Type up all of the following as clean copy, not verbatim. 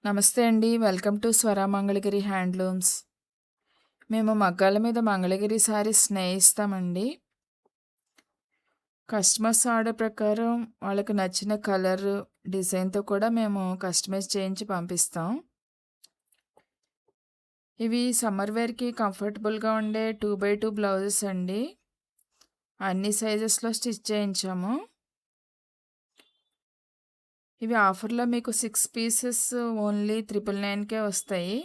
నమస్తే అండి. Welcome to స్వర మంగళగిరి హ్యాండ్లూమ్స్. మేము మగ్గాల మీద మంగళగిరి శారీస్ నేయిస్తామండి. కస్టమర్స్ ఆర్డర్ ప్రకారం వాళ్ళకి నచ్చిన కలర్, డిజైన్‌తో కూడా మేము కస్టమైజ్ చేయించి పంపిస్తాం. ఇవి సమ్మర్ వేర్‌కి కంఫర్టబుల్‌గా ఉండే 2x2 బ్లౌజెస్ అండి. అన్ని సైజెస్‌లో స్టిచ్ చేయించాము. ఇవి ఆఫర్‌లో మీకు 6 పీసెస్ ఓన్లీ 999కే వస్తాయి.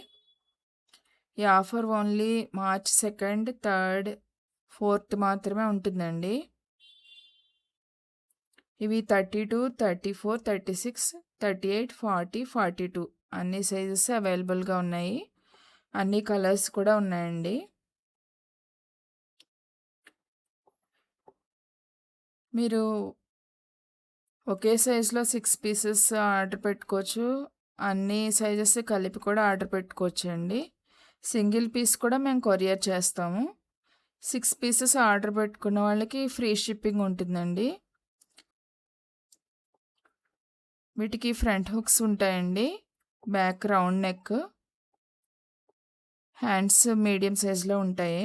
ఈ ఆఫర్ ఓన్లీ మార్చ్ 2, 3, 4 మాత్రమే ఉంటుందండి. ఇవి 32, 34, 36, 38, 40, 42 అన్ని సైజెస్ అవైలబుల్‌గా ఉన్నాయి. అన్ని కలర్స్ కూడా ఉన్నాయండి. మీరు ఒకే సైజులో 6 పీసెస్ ఆర్డర్ పెట్టుకోవచ్చు. అన్ని సైజెస్ కలిపి కూడా ఆర్డర్ పెట్టుకోవచ్చండి. సింగిల్ పీస్ కూడా మేము కొరియర్ చేస్తాము. 6 పీసెస్ ఆర్డర్ పెట్టుకున్న వాళ్ళకి ఫ్రీ షిప్పింగ్ ఉంటుందండి. వీటికి ఫ్రంట్ హుక్స్ ఉంటాయండి. Back round neck. Hands medium సైజులో ఉంటాయి.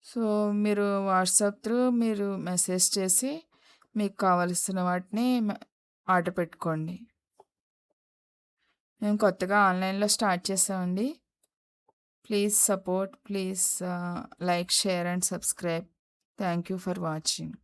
సో, మీరు వాట్సాప్ త్రూ మీరు మెసేజ్ చేసి మీకు కావాల్సిన వాటిని ఆర్డర్ పెట్టుకోండి. మేము కొత్తగా ఆన్‌లైన్‌లో స్టార్ట్ చేసామండి. Please support, please like, share and subscribe. Thank you for watching.